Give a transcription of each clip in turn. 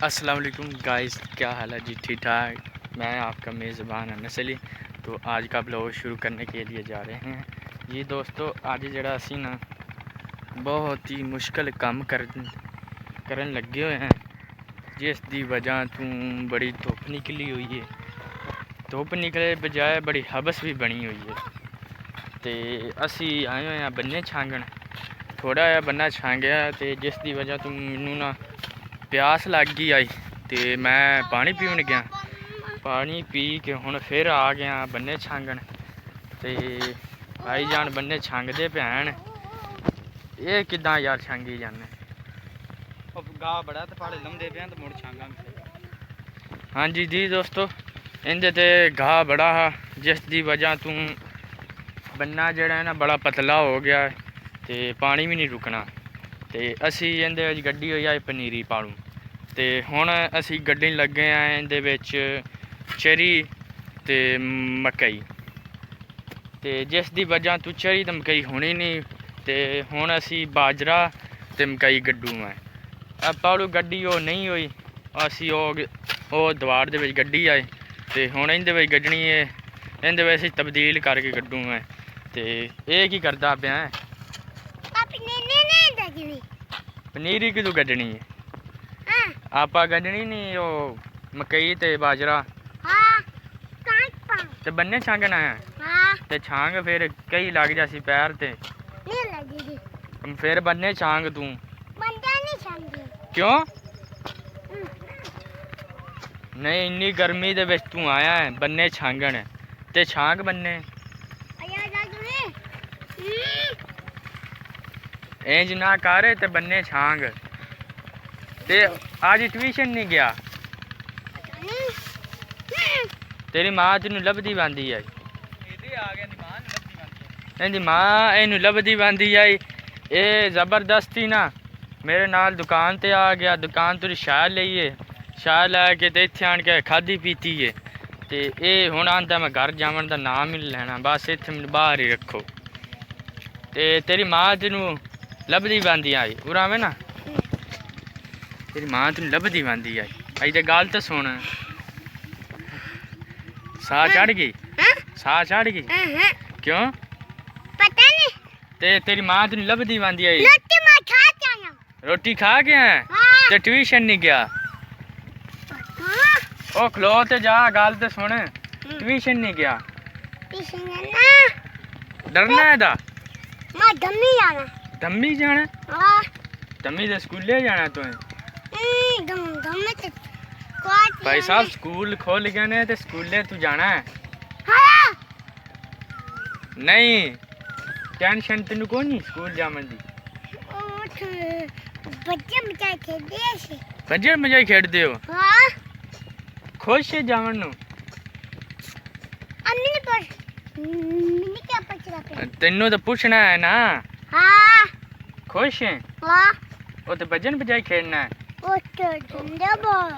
अस्सलाम वालेकुम गाइस, क्या हाल है जी? ठीक ठाक। मैं आपका मेज़बान अनस अली। तो आज का ब्लॉग शुरू करने के लिए जा रहे हैं जी दोस्तों। आज जरा असी ना बहुत ही मुश्किल काम करन लगे हुए हैं, जिस दी वजह तू बड़ी धुप निकली हुई है। धुप निकले बजाय बड़ी हबस भी बनी हुई है। तो असी आए हुए हैं बन्ने छांगण। थोड़ा जहा बन्ना छांगया तो जिस दी वजह तू मैनू ना प्यास लग गई आई, तो मैं पानी पीन गया। पानी पी के हुण फिर आ गया बन्ने छांगण। तो भाई जान बन्ने छांगदे भैन, ये किदां यार छांगी जाने। गा बड़ा तो फाड़े लंबे पे तो मुड़ छांगा। हाँ जी दोस्तों, इंदे ते घाह बड़ा हा, जिस दी वजह तू बन्ना जेड़ा है ना बड़ा पतला हो गया तो पानी भी नहीं रुकना। तो असी इंदे विच गड्डी होई आई पनीरी पालू। तो हुण असी गड्डन लगे हैं इंदे विच चरी ते मकई। तो जिस दी वजह तू चरी ते मकई होनी नहीं, तो हुण असी बाजरा ते मकई गड्डू है। पालू गड्डी वो नहीं हुई, असी वो दवार दे विच गड्डी आए। तो हुण इंदे विच गड्डनी है, इंदे विच असी तब्दील करके गड्डू है। तो ये की करदा पिया है? पनीरी किदू गड्डनी है? आपा गड्डनी नहीं वो मकई ते बाजरा। ते बन्ने छांगना है ते छांग फिर कई लग जासी पैर ते। फिर बन्ने छांग तू। क्यों नहीं? इन्नी गर्मी दे विच तू आया है बन्ने छांगण ते छांग बन्ने। इंज ना कर ते बन्ने छांग। ते आज ट्यूशन नहीं गया? तेरी माँ तेन लभदी बांदी आई। इंदी माँ इनू लभदी बांदी आई। ये जबरदस्ती ना मेरे नाल दुकान ते आ गया। दुकान तो शाय लईए, शाय लैके ते इत्थे आन के खाधी पीती है। तो ये हुण आंदा मैं घर जावन दा नाम ही नहीं लैना, बस इत्थे मैनू बाहर ही रखो। ते तेरी माँ तेनू लभदी बांदी आई उरा में ना, तेरी माँ तेन लभदी बांदी आई। अज तो गल तो सुन, साह चढ़ गई? साह चढ़ गई? क्यों? पता नहीं। ते तेरी माँ तेन लभदी बांदी आई। रोटी खा के आया? हाँ। ते ट्यूशन नहीं गया? ओ खलो ते जा, गल तो सुन। ट्यूशन नहीं गया? डरना है दा? मैं धम्मी जाना। धम्मी जाना? हाँ। धम्मी तो स्कूले जाना तू? धम्मी तो भाई साहब स्कूल खुल गए ने ते स्कूले तू जाना है? हाँ। नहीं टेंशन तेन को नहीं स्कूल जावन दी? बच्चे मजाई खेलदे से। बच्चे मजाई खेडदे हो? हाँ। खुश है जावन नु? अम्मी ने पर मैंने क्या पूछना? तेनू तो पूछना है ना। हाँ। खुश है? हाँ। वो तो बजन बजाई खेलना है। वो तो जिंदा बाल।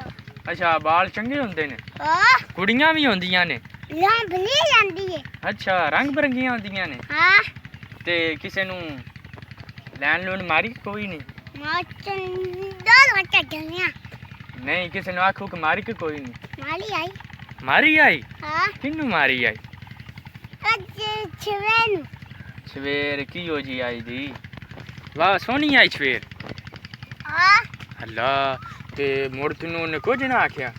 अच्छा बाल चंगे होंदे ने? हाँ। कुड़ियां भी होंदियां ने? भली जाती है। अच्छा रंग बिरंगियां होंदियां ने? हाँ। ते किसे नू लैन लून मारी कोई नहीं? नहीं किसे नू आखू के मारी के कोई नहीं? मारी आई। मारी आई? हाँ। किन्नू मारी आई? छवेन। सवेर की हो जी आई दी? वाह सोहनी आई सवेर। हाँ। अल्लाह ते मुड़ तेनू ने कुछ ना आख्या?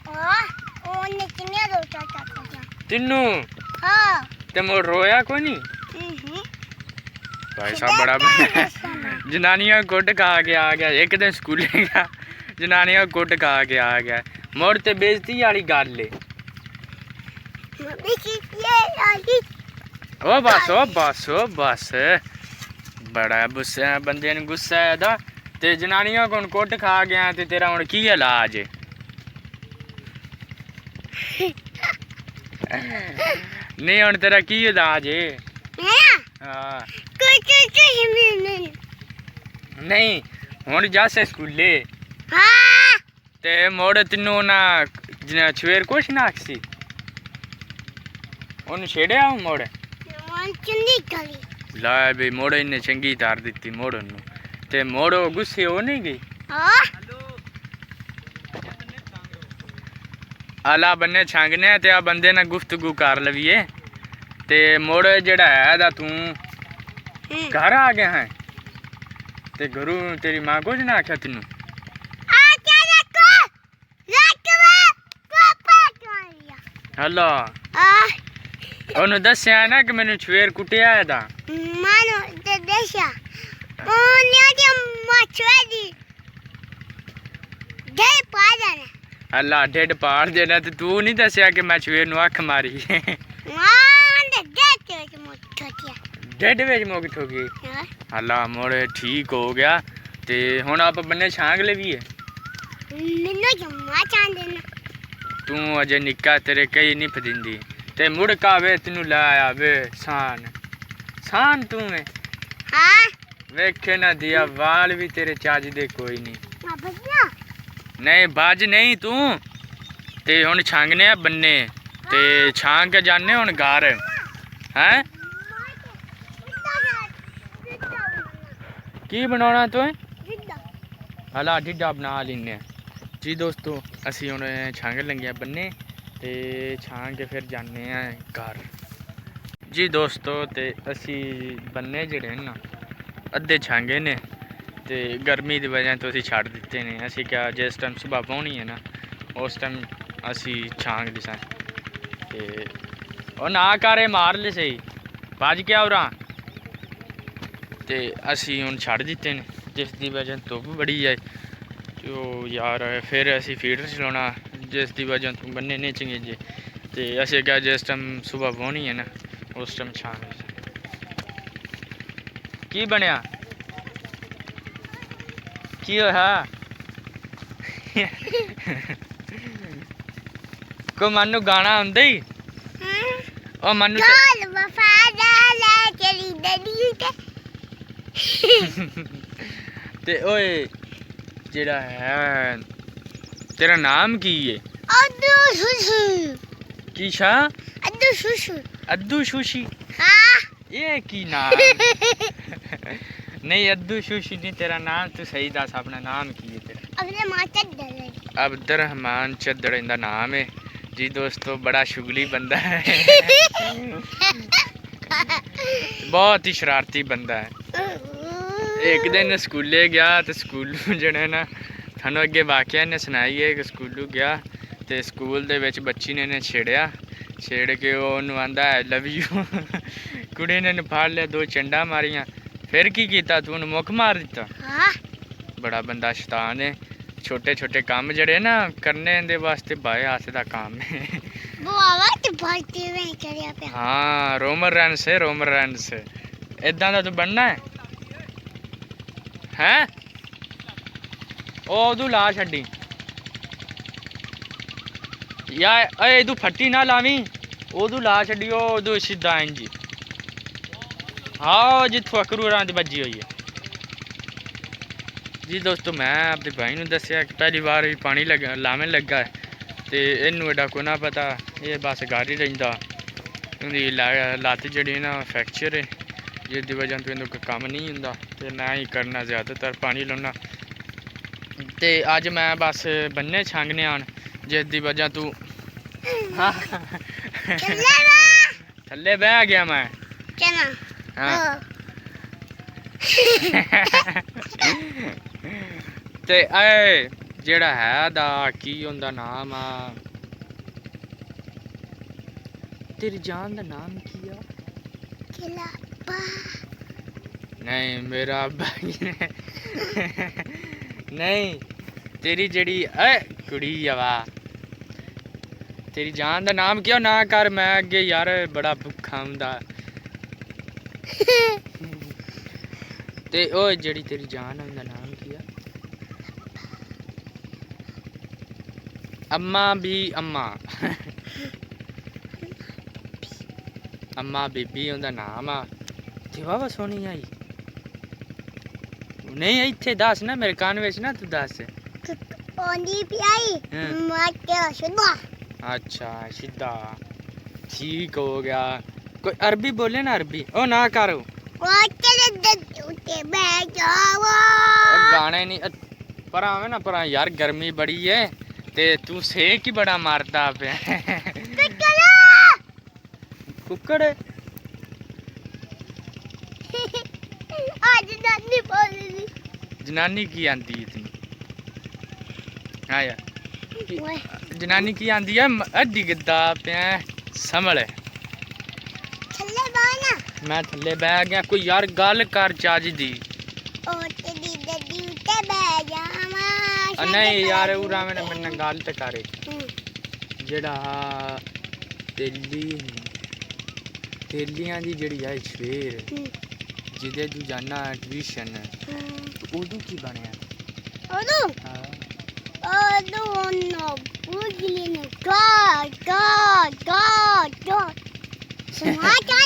हाँ। ओने किन्ने रोटा चाचा। तिन्नू? हाँ। ते मुड़ रोया कोई नहीं? भाई साहब बड़ा जनानियां गुड खा के आ गया। एक दिन स्कूले गया, जनानियां गुड खा के आ गया। मुड़ ते बेइज्जती वाली गल है। ओ बस ओ बस ओ बस, बड़ा गुस्सा बंदे ने गुस्सा है दा। ते जनानियां को कुट खा गया ते तेरा हुण की इलाज है? नहीं हुण तेरा की इलाज है? हाँ। नहीं हुण जासे स्कूले? हाँ। ते मुड़ तेनू ना सवेर कुछ ना आखसी? उन्हें छेड़िया मुड़? ला भी मुड़ इन्हें चंगी तार दी मुड़ उन्नू ते मुड़ गुस्से हो नहीं गई? हाँ। आला बन्ने छांगने ते आ बंदे ने गुफ्तगू कर लवीए ते मुड़ जेड़ा है दा तू घर आ गया है ते घरू तेरी मां कुछ ना आख्या तेनू हलो ओनू दस्या ना कि मैनू छवेर कुटिया है दा मानो ते देशा ओने ते मछली दे पा जाने अल्लाह ढिड पाड़ देना ते तू नहीं दस्या कि मैं छवेर नू अख मारी मां दे देते मोटिया ढिड विच मुक ठोकी अल्लाह मुड़ ठीक हो गया ते हुण आप बन्ने छांग लवीए मैनू जम्मा चांदे ना तू अजे निक्का तेरे कई नहीं फदिंदी ते मुड़ कावे तेनू लाया वे सान तू है हां वेखे ना दिया वाल भी तेरे चाज दे कोई नहीं बजना नहीं बाज नहीं तू ते हुण छांगने आ बन्ने ते छांग के जाने हुण घर हैं की बनाना तू हला ढिड्डा बना लेने जी दोस्तों असी हुण छांग लगे बन्ने ते छांग के फिर जाने घर जी दोस्तों ते असी बन्ने जेड़े ना अद्धे छांगे ने ते गर्मी की वजह तो असी छड़ दिते ने असी क्या जिस टाइम सुबह पौनी है ना उस टाइम असी छांग दिसा ते ओ ना करे मार ले सही भज क्या उरा ते असी हुण छड़ दिते ने जिसकी वजह धुप्प बड़ी है तो यार फिर असी फीडर चलाना जिसकी वजह तो बन्ने नहीं चंगे जे ते असी क्या जिस टाइम सुबह पौनी है ना उस टाइम छांग की बनया की होया को मनु गाना आंदा ही ओ मनु चल वफादार ले चली ददी ते ओए जेड़ा है तेरा नाम की है अद्दू सुसु की शा अद्दू सुसु अद्दू शुशी हां ये की नाम नहीं अद्दू शुशी नहीं तेरा नाम तू सही दस अपना नाम की है तेरा अपने माता दले अब्दुर्रहमान चद्दड़ इंदा नाम है जी दोस्तों बड़ा शुगली बंदा है बहुत ही शरारती बंदा है एक दिन स्कूले गया तो स्कूल जने ना थानू अगे वाकया ने सुनाई है कि स्कूलू गया तो स्कूल दे विच बच्ची ने छेड़िया छेड़ के ओनू आंदा आई लव यू कुड़ी ने फाड़ लिया दो चंडा मारियां फिर की कीता तू ओनू मुख मार दिता हां बड़ा बंदा शैतान है छोटे छोटे काम जड़े ना करने दे वास्ते बाए हाथ दा काम है वो आवाज भरती में करिया पे हाँ रोमर रैंस इदां दा तू बनना है ओदू ला छड्डी या ए तू फट्टी ना लावी ओदू ला छड्डी ओदू सीधा इंज हाँ जिथों अकरू रात बजी हुई है जी दोस्तों मैं अपने भाई ने दसिया कि पहली बार ही पानी लावे लगा है तो इनू एडा को ना पता ये बस घर ही रहिंदा उनकी लत्त जड़ी ना फ्रैक्चर है जिसकी वजह तो इन्हू कम नहीं होंदा ते ना ही करना ज़्यादातर पानी लाना ते अज मैं बस बन्ने छांगने आन जिसकी वजह तू थल्ले बह गया मैं चना हाँ ते ए जेड़ा है दा की होंदा नाम आ तेरी जान दा नाम की आ खिलापा नहीं मेरा भाई नहीं तेरी जड़ी ए कुड़ी आवा तेरी जान दा नाम क्या ना कर मैं अगे यार बड़ा भुखा हुंदा ते ओ जड़ी तेरी जान उनका नाम किया अम्मा भी अम्मा अम्मा बीबी उनका नाम आ ते वाह सोनी आई नहीं इत्थे दस ना मेरे कान विच ना तू दस ओनी पियाई माटे सुदा अच्छा सीधा ठीक हो गया कोई अरबी बोले ना अरबी ओ ना करो बैठ जाओ गाने नहीं पर आवे ना पर यार गर्मी बड़ी है ते तू सेक ही बड़ा मारदा पे कुक्कड़ आज नानी बोली जनानी की आंदी है तेन हाँ यार ओए जनानी की आंदी है अड्डी गद्दा पे संभल थल्ले बाना मैं थल्ले बह गया कोई यार गल कर चाज दी ओ तेरी ददी उते बह जावा नहीं यार उरा मैंने मैंने गल तो करे जेड़ा तेलियां दी जेड़ी है शेर जिदे तू जाना ट्यूशन उदू की बनया ओदू हाँ ओदू नो बुगली ने गा गा गा गा सुना क्या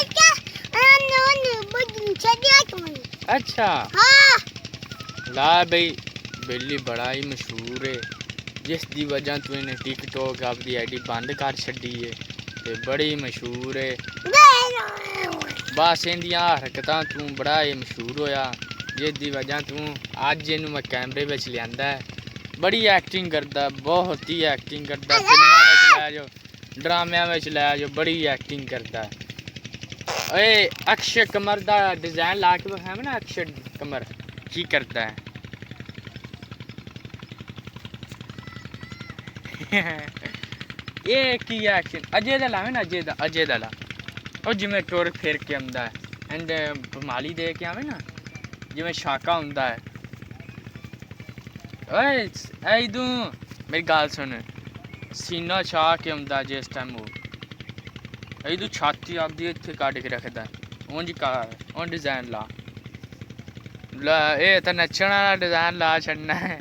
नो नो बुगली चढ़िया तुम अच्छा हाँ ला भाई बेली बड़ा ही मशहूर है जिस दी वजह तू इन्हें टिकटॉक अपनी आईडी बंद कर छड़ी है ते बड़ी मशहूर है बस इंदियां हरकतां तू बड़ा ही मशहूर होया जिस दी वजह तू अज इनू मैं कैमरे विच लियांदा है बड़ी एक्टिंग करदा बहुत ही एक्टिंग करदा फिल्मां विच लै जाओ ड्रामियां विच लै जाओ बड़ी एक्टिंग करदा ओए अक्षय कमर दा डिजाइन ला के है ना अक्षय कमर की करता है ये की एक्शन अजय दा लावे ना अजय दा ला ओ जिवें टुर फिर के आंदा है एंड बमाली दे के आवे ना जिवें शाका हुंदा है ओए ऐदू मेरी गल सुन सीना छा के आंदा जिस टाइम वो ऐदू छाती आपदी इत्थे कट के रखदा उंज कर उन डिजाइन ला ए तो नच्चण वाला डिजाइन ला छड़ना है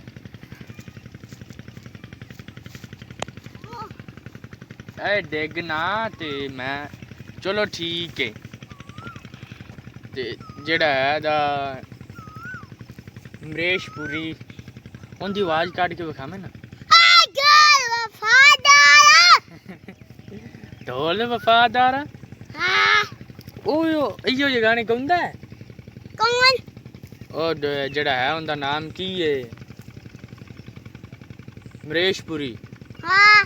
ए डिग ना ते मैं चलो ठीक है ते जेड़ा है दा अमरीश पुरी उनकी आवाज कट के विखावे ना ढोल वफादार ओयो इयो जे गाने गाउंदा है कौन ओ जेड़ा है उनका नाम की है अमरीश पुरी हाँ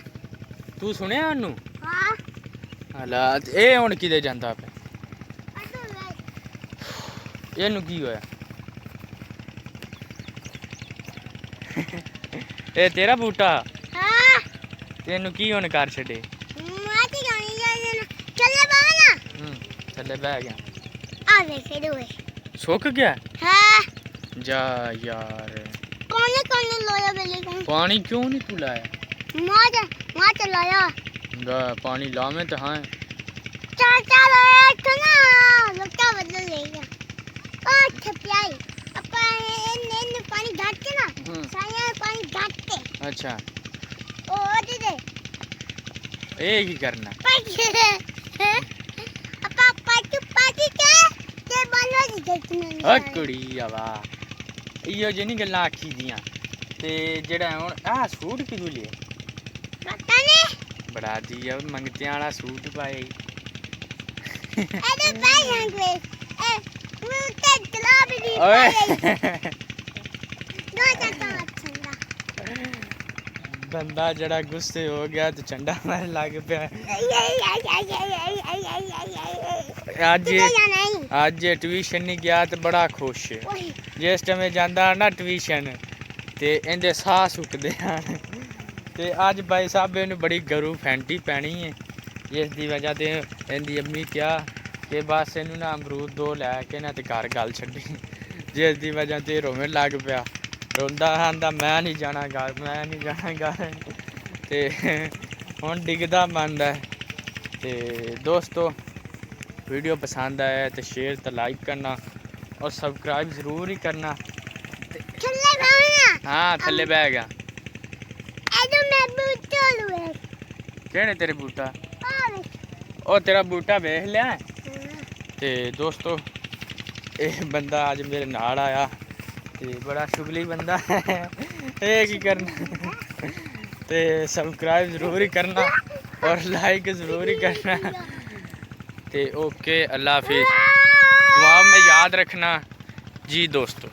तू सुनिया उन्नू हाँ हालात ए हुण किदे जांदा पे ਇਹਨੂੰ ਕੀ ਹੋਇਆ ਇਹ ਤੇਰਾ ਬੂਟਾ हाँ ਤੈਨੂੰ ਕੀ ਹੁਣ ਕਰ ਛੱਡੇ माती गानी जाने चले बाना ਥੱਲੇ ਬਹਿ ਗਿਆ आ देखे दुए ਸੁੱਕ ਗਿਆ हाँ ਜਾ ਯਾਰ कौन लोया बेले कौन ਪਾਣੀ ਕਿਉਂ ਨਹੀਂ ਤੂੰ ਲਾਇਆ माँ चलाया ਗਾ ਪਾਣੀ ਲਾਵੇਂ ਤਾਂ ਹਾਂ चाचा लोया तो ना लगता बदल लेगा छपियाई अपन पानी घाट के ना साया पानी घाट के अच्छा ओ दे दे ਇਹ ਕੀ ਕਰਨਾ अपा पाटी के बालो दी देखने ਓ ਕੁੜੀ ਆਵਾ ਇਹੋ ਜਿਹੀ ਨਹੀਂ ਗੱਲਾਂ ਆਖੀ ਦੀਆਂ ਤੇ ਜਿਹੜਾ ਹੁਣ ਆਹ ਸੂਟ ਕਿਦੋਂ ਲਿਆ पता नहीं ਬੜਾ ਦੀ ਆ ਮੰਗਤਿਆਂ ਵਾਲਾ ਸੂਟ ਪਾਏ अरे भाई हंगे ए मुझे चला भी नहीं ਓਏ दो चाचा अच्छा ਬੰਦਾ ਜਿਹੜਾ ਗੁੱਸੇ ਹੋ ਗਿਆ ਤੇ ਚੰਡਾ ਮਾਰਨ ਲੱਗ ਪਿਆ ਅੱਜ ਟਿਊਸ਼ਨ ਨਹੀਂ ਗਿਆ ਤੇ ਬੜਾ ਖੁਸ਼ ਹੈ ਜਿਸ ਟਾਈਮ ਜਾਂਦਾ ਨਾ ਟਿਊਸ਼ਨ ਤੇ ਇਹਦੇ ਸਾਹ ਸੁੱਕਦੇ ਹਨ ਤੇ ਅੱਜ ਬਾਈ ਸਾਹਿਬ ਨੂੰ ਬੜੀ ਗਰੂ ਫੈਂਟੀ ਪੈਣੀ ਹੈ ਜਿਸ ਦੀ ਵਜ੍ਹਾ ਤੇ ਇਹਦੀ ਅੰਮੀ ਕਿਹਾ ਕਿ ਬਸ ਇਹਨੂੰ ਨਾ ਅਮਰੂਦ ਦੋ ਲੈ ਕੇ ਨਾ ਤੇ ਘਰ ਗੱਲ ਛੱਡੀ ਜਿਸ ਦੀ ਵਜ੍ਹਾ ਤੇ ਰੋਣ ਲੱਗ ਪਿਆ ਰੋਂਦਾ ਆਂਦਾ ਮੈਂ ਨਹੀਂ ਜਾਣਾ ਘਰ ਮੈਂ ਨਹੀਂ ਜਾਣਾ ਘਰ ਤੇ ਹੁਣ ਡਿੱਗਦਾ ਮੰਨਦਾ ਤੇ ਦੋਸਤੋ वीडियो पसंद आया तो शेयर तो लाइक करना और सब्सक्राइब ज़रूर ही करना हाँ थल्ले बह गया केड़े तेरे बूटा ओ तेरा बूटा वेख लिया ते दोस्तों ये बंदा अज मेरे नाल आया ते बड़ा शुगली बंदा है ये की करना ते सब्सक्राइब ज़रूर ही करना और लाइक ज़रूर ही करना ते ओके अल्लाह हाफिज़ दुआ में याद रखना जी दोस्तों।